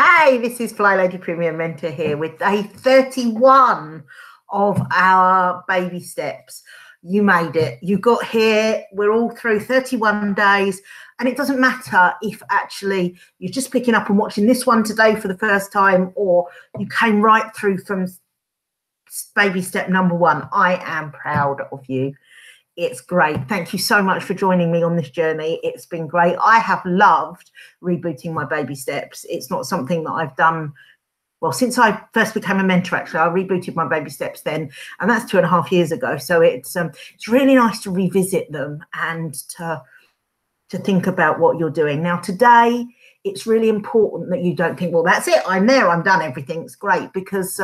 Hey, this is FlyLady Premier Mentor here with day 31 of our baby steps. You made it. You got here. We're all through 31 days. And it doesn't matter if actually you're just picking up and watching this one today for the first time, or you came right through from baby step number 1. I am proud of you. It's great. Thank you so much for joining me on this journey. It's been great. I have loved rebooting my baby steps. It's not something that I've done, well, since I first became a mentor. Actually, I rebooted my baby steps then, and that's 2.5 years ago. So it's really nice to revisit them and to think about what you're doing. Now, today, it's really important that you don't think, well, that's it. I'm there. I'm done. Everything's great, because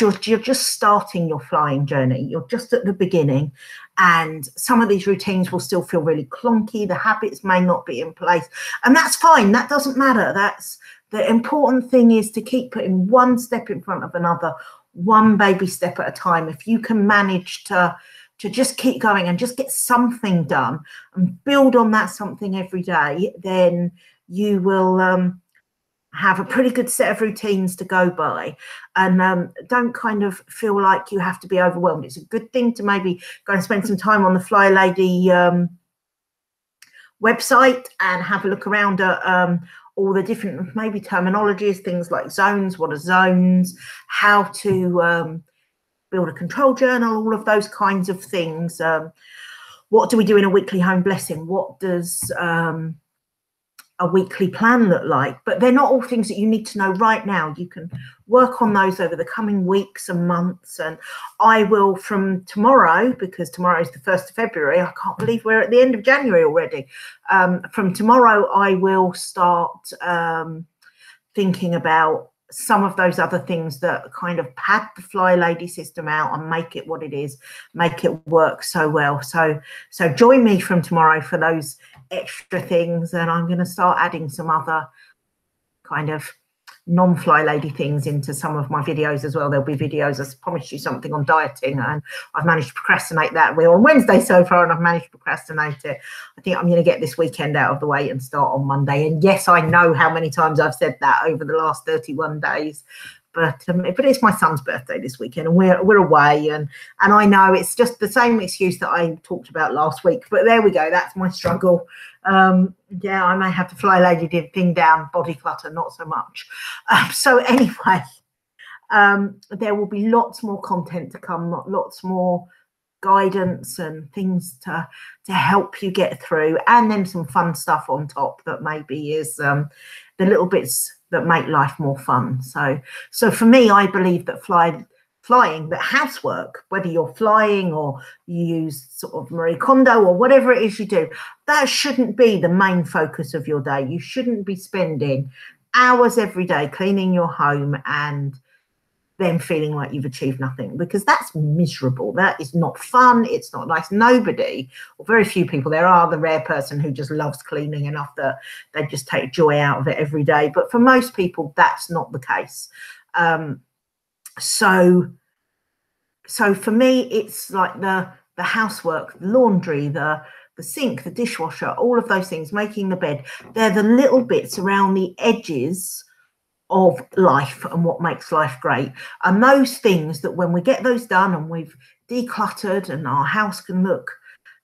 you're just starting your flying journey. You're just at the beginning, and some of these routines will still feel really clunky. The habits may not be in place, and that's fine. That doesn't matter. That's the important thing, is to keep putting one step in front of another, one baby step at a time. If you can manage to just keep going and just get something done and build on that something every day, then you will have a pretty good set of routines to go by, and don't kind of feel like you have to be overwhelmed. It's a good thing to maybe go and spend some time on the FlyLady website and have a look around at all the different maybe terminologies, things like zones. What are zones? How to build a control journal, all of those kinds of things. What do we do in a weekly home blessing? What does a weekly plan look like? But they're not all things that you need to know right now. You can work on those over the coming weeks and months. And I will, from tomorrow, because tomorrow is the 1st of February, I can't believe we're at the end of January already. From tomorrow, I will start thinking about some of those other things that kind of pad the FlyLady system out and make it what it is, make it work so well. So join me from tomorrow for those extra things, and I'm going to start adding some other kind of non-FlyLady things into some of my videos as well. There'll be videos. I promised you something on dieting, and I've managed to procrastinate that. We're on Wednesday so far, and I've managed to procrastinate it. I think I'm going to get this weekend out of the way and start on Monday. And yes, I know how many times I've said that over the last 31 days. But it's my son's birthday this weekend, and we're away, and I know it's just the same excuse that I talked about last week. But there we go. That's my struggle. Yeah, I may have to FlyLady thing down. Body clutter, not so much. So anyway, there will be lots more content to come, lots more guidance and things to help you get through, and then some fun stuff on top that maybe is the little bits that make life more fun. So for me, I believe that flying, that housework, whether you're flying or you use sort of Marie Kondo or whatever it is you do, that shouldn't be the main focus of your day. You shouldn't be spending hours every day cleaning your home and then feeling like you've achieved nothing, because that's miserable. That is not fun. It's not nice. Nobody, or very few people, there are the rare person who just loves cleaning enough that they just take joy out of it every day. But for most people, that's not the case. So for me, it's like the housework, the laundry, the sink, the dishwasher, all of those things, making the bed. They're the little bits around the edges of life and what makes life great. And those things that when we get those done and we've decluttered and our house can look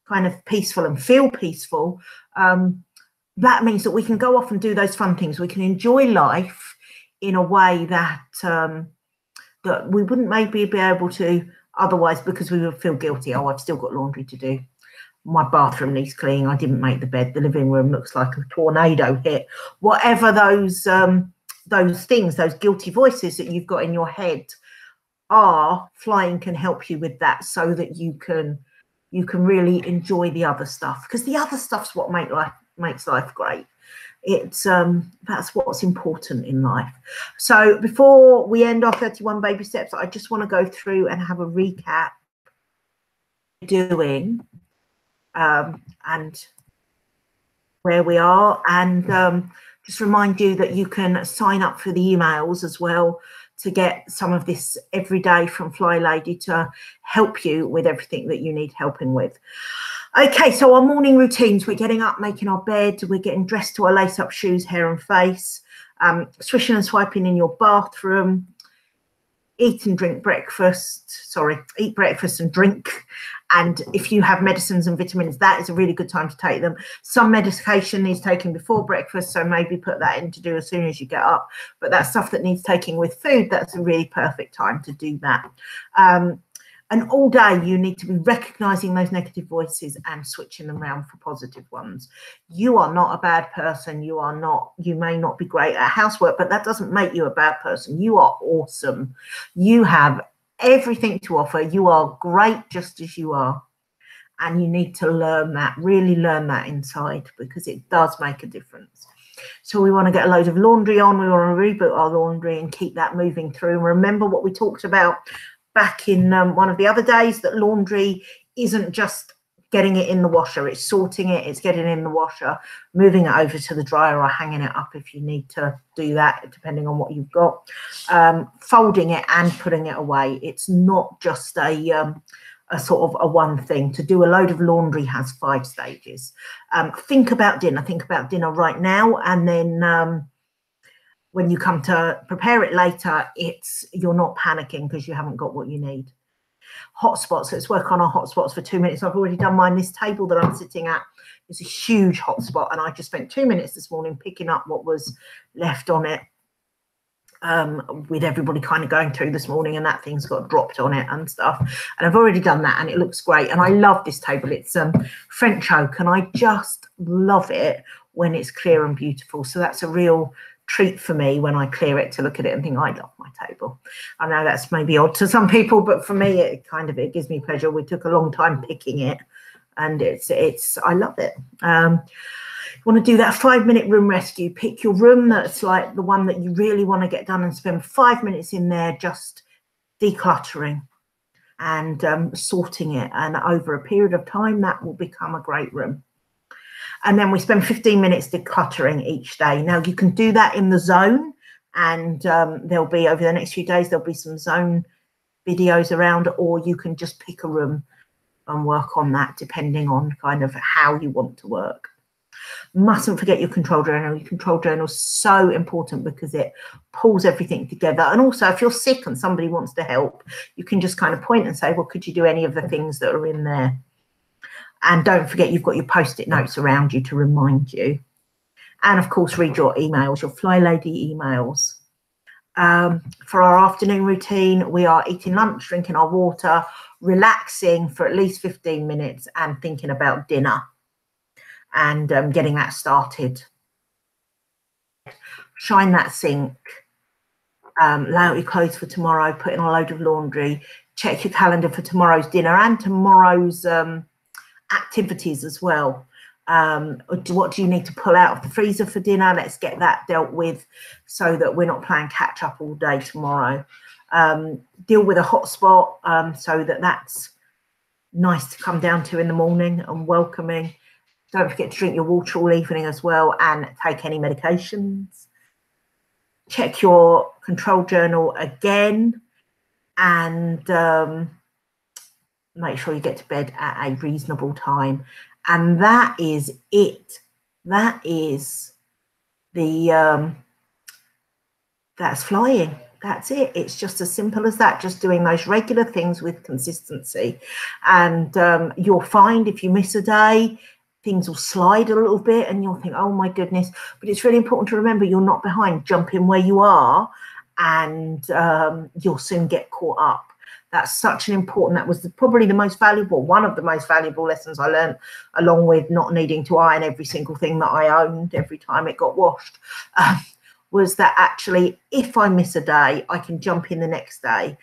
kind of peaceful and feel peaceful, that means that we can go off and do those fun things. We can enjoy life in a way that that we wouldn't maybe be able to otherwise, because we would feel guilty. Oh, I've still got laundry to do. My bathroom needs cleaning. I didn't make the bed. The living room looks like a tornado hit. Whatever those things, those guilty voices that you've got in your head are, flying can help you with that, so that you can really enjoy the other stuff, because the other stuff's what makes life great. It's that's what's important in life. So before we end our 31 baby steps, I just want to go through and have a recap doing and where we are, and just remind you that you can sign up for the emails as well to get some of this every day from FlyLady to help you with everything that you need helping with. Okay, so our morning routines, we're getting up, making our bed, we're getting dressed to our lace-up shoes, hair and face. Swishing and swiping in your bathroom, eat breakfast and drink. And if you have medicines and vitamins, that is a really good time to take them. Some medication needs taking before breakfast, so maybe put that in to do as soon as you get up. But that stuff that needs taking with food, that's a really perfect time to do that. And all day you need to be recognizing those negative voices and switching them around for positive ones. You are not a bad person. You may not be great at housework, but that doesn't make you a bad person. You are awesome. You have everything to offer. You are great just as you are. And you need to learn that, really learn that inside, because it does make a difference. So we want to get a load of laundry on. We want to reboot our laundry and keep that moving through. And remember what we talked about back in one of the other days, that laundry isn't just getting it in the washer, it's sorting it, it's getting it in the washer, moving it over to the dryer, or hanging it up if you need to do that, depending on what you've got, folding it and putting it away. It's not just a sort of a one thing. To do a load of laundry has 5 stages. Think about dinner right now, and then when you come to prepare it later, you're not panicking because you haven't got what you need. Hotspots, let's work on our hotspots for 2 minutes. I've already done mine. This table that I'm sitting at is a huge hotspot, and I just spent 2 minutes this morning picking up what was left on it, with everybody kind of going through this morning, and that thing's got dropped on it and stuff. And I've already done that, and it looks great. And I love this table. It's French oak, and I just love it when it's clear and beautiful. So that's a real treat for me when I clear it, to look at it and think, I love my table. I know that's maybe odd to some people, but for me it gives me pleasure. We took a long time picking it, and I love it. You want to do that 5-minute room rescue. Pick your room that's like the one that you really want to get done, and spend 5 minutes in there just decluttering and sorting it, and over a period of time that will become a great room. And then we spend 15 minutes decluttering each day. Now, you can do that in the zone, and there'll be, over the next few days, there'll be some zone videos around, or you can just pick a room and work on that, depending on kind of how you want to work. Mustn't forget your control journal. Your control journal is so important because it pulls everything together. And also, if you're sick and somebody wants to help, you can just kind of point and say, well, could you do any of the things that are in there? And don't forget, you've got your post-it notes around you to remind you. And of course, read your emails, your FlyLady emails. For our afternoon routine, we are eating lunch, drinking our water, relaxing for at least 15 minutes, and thinking about dinner and getting that started. Shine that sink, lay out your clothes for tomorrow, put in a load of laundry, check your calendar for tomorrow's dinner and tomorrow's activities as well. What do you need to pull out of the freezer for dinner? Let's get that dealt with so that we're not playing catch up all day tomorrow. Deal with a hotspot so that's nice to come down to in the morning and welcoming. Don't forget to drink your water all evening as well, and take any medications. Check your control journal again, and make sure you get to bed at a reasonable time. And that is it. That is that's flying. That's it. It's just as simple as that. Just doing those regular things with consistency. And you'll find if you miss a day, things will slide a little bit and you'll think, oh my goodness. But it's really important to remember you're not behind. Jump in where you are, and you'll soon get caught up. That's such an important, that was probably the most valuable, one of the most valuable lessons I learned, along with not needing to iron every single thing that I owned every time it got washed, was that actually if I miss a day, I can jump in the next day,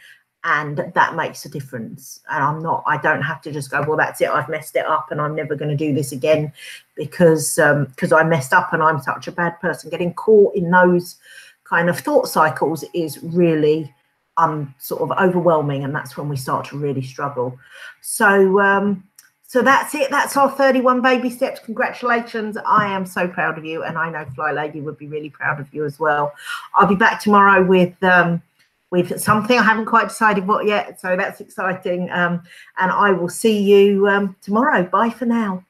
and that makes a difference. And I don't have to just go, well, that's it, I've messed it up and I'm never going to do this again because I messed up and I'm such a bad person. Getting caught in those kind of thought cycles is really sort of overwhelming, and that's when we start to really struggle. So so that's it. That's our 31 baby steps. Congratulations. I am so proud of you, and I know FlyLady would be really proud of you as well. I'll be back tomorrow with something. I haven't quite decided what yet, so that's exciting. And I will see you tomorrow. Bye for now.